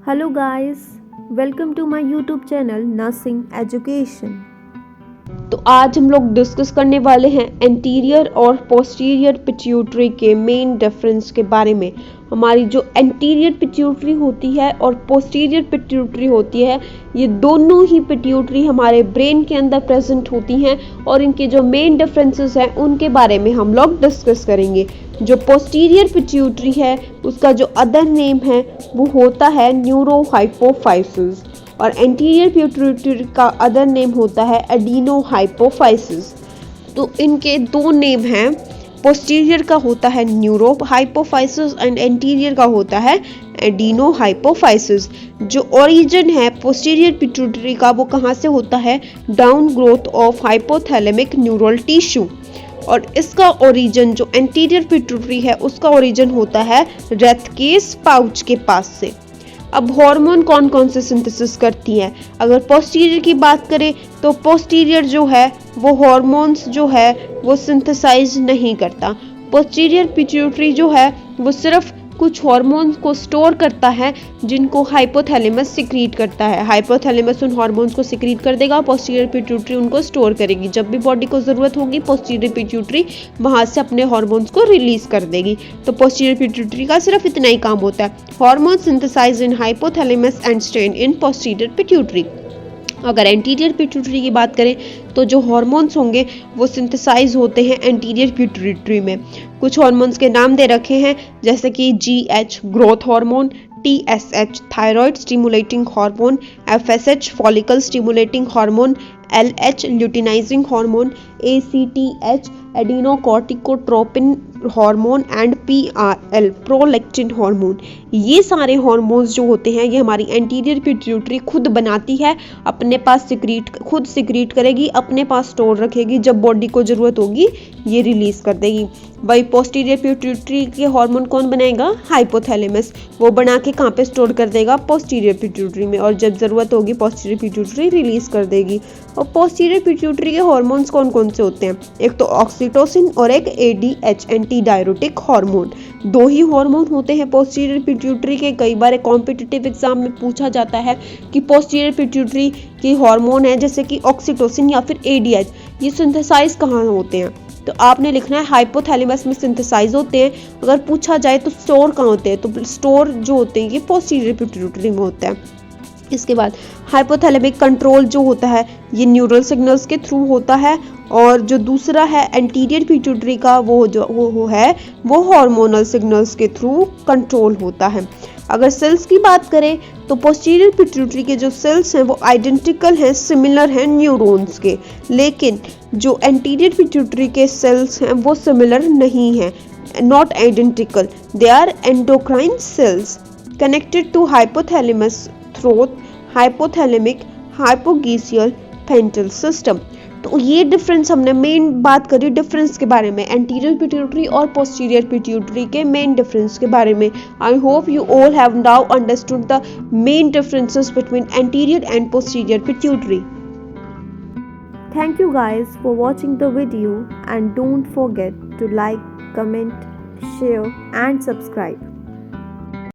Hello guys, welcome to my YouTube channel Nursing Education। तो आज हम लोग डिस्कस करने वाले हैं एंटीरियर और पोस्टीरियर पिट्यूटरी के मेन डिफरेंस के बारे में। हमारी जो एंटीरियर पिट्यूटरी होती है और पोस्टीरियर पिट्यूटरी होती है, ये दोनों ही पिट्यूटरी हमारे ब्रेन के अंदर प्रेजेंट होती हैं और इनके जो मेन डिफरेंसेस हैं उनके बारे में हम लोग डिस्कस करेंगे। जो पोस्टीरियर पिट्यूटरी है उसका जो अदर नेम है वो होता है न्यूरोहाइपोफाइसिस और एंटीरियर पिट्यूटरी का अदर नेम होता है एडिनोहाइपोफाइसिस। तो इनके दो नेम हैं, पोस्टीरियर का होता है न्यूरोहाइपोफाइसिस एंड एंटीरियर का होता है एडिनोहाइपोफाइसिस। जो ओरिजिन है पोस्टीरियर पिट्यूटरी का वो कहाँ से होता है? Down growth of hypothalamic neural tissue. और इसका ओरिजिन जो एंटीरियर पिट्यूटरी है उसका ओरिजिन होता है रेथकेस पाउच के पास से। अब हार्मोन कौन कौन से सिंथेसिस करती हैं? अगर पोस्टीरियर की बात करें तो पोस्टीरियर जो है वो हार्मोन्स जो है वो सिंथेसाइज नहीं करता। पोस्टीरियर पिट्यूटरी जो है वो सिर्फ कुछ हार्मोन्स को स्टोर करता है जिनको हाइपोथैलेमस सिक्रीट करता है। हाइपोथैलेमस उन हार्मोन्स को सिक्रीट कर देगा, पोस्टीरियर पिट्यूटरी उनको स्टोर करेगी। जब भी बॉडी को ज़रूरत होगी पोस्टीरियर पिट्यूटरी वहाँ से अपने हार्मोन्स को रिलीज कर देगी। तो पोस्टीरियर पिट्यूटरी का सिर्फ इतना ही काम होता है, hormone synthesise in hypothalamus and stain in posterior pituitary. अगर एंटीरियर पिट्यूटरी की बात करें तो जो हार्मोन्स होंगे वो सिंथेसाइज होते हैं एंटीरियर पिट्यूटरी में। कुछ हार्मोन्स के नाम दे रखे हैं जैसे कि GH growth hormone, TSH thyroid stimulating hormone, FSH follicle stimulating hormone, LH luteinizing hormone, ACTH adrenocorticotropin hormone and PRL prolactin hormone. ये सारे हार्मोन्स जो होते हैं ये हमारी एंटीरियर पिट्यूटरी खुद बनाती है, अपने पास खुद सिक्रीट करेगी, अपने पास स्टोर रखेगी, जब बॉडी को ज़रूरत होगी ये रिलीज कर देगी। वही पोस्टीरियर पिट्यूटरी के हार्मोन कौन बनाएगा? हाइपोथैलेमस। वो बना के कहाँ पे स्टोर कर देगा? पोस्टीरियर पिट्यूटरी में, और जब ज़रूरत होगी पोस्टीरियर पिट्यूटरी रिलीज कर देगी। और पोस्टीरियर पिट्यूटरी के हार्मोन्स कौन कौन से होते हैं? एक तो ऑक्सीटोसिन और एक ADH एंटी डायरेटिक हार्मोन। दो ही हार्मोन होते हैं पोस्टीरियर पिट्यूटरी के। कई बार कॉम्पिटिटिव एग्जाम में पूछा जाता है कि पोस्टीरियर पिट्यूटरी के हार्मोन है जैसे कि ऑक्सीटोसिन या फिर ADH, ये सिंथेसाइज कहाँ होते हैं? तो आपने लिखना है हाइपोथैलेमस में सिंथेसाइज होते हैं। अगर पूछा जाए तो स्टोर कहाँ होते हैं, तो स्टोर जो होते हैं ये पोस्टीरियर पिट्यूटरी में होता है। इसके बाद हाइपोथैलेमिक कंट्रोल जो होता है ये न्यूरल सिग्नल्स के थ्रू होता है, और जो दूसरा है एंटीरियर पिट्यूटरी का वो है वो हार्मोनल सिग्नल्स के थ्रू कंट्रोल होता है। अगर सेल्स की बात करें तो पोस्टीरियर पिट्यूटरी के जो सेल्स हैं वो आइडेंटिकल हैं, सिमिलर हैं न्यूरॉन्स के, लेकिन जो एंटीरियर पिट्यूटरी के सेल्स हैं वो सिमिलर नहीं हैं, not identical, they are endocrine cells connected to hypothalamus through hypothalamic hypophyseal portal system. तो ये डिफरेंस हमने मेन बात करी डिफरेंस के बारे में, एंटीरियर पिट्यूटरी और पोस्टीरियर पिट्यूटरी के मेन डिफरेंस के बारे में। I hope you all have now understood the main differences between anterior and posterior pituitary. Thank you guys for watching the video and don't forget to like, comment, share and subscribe.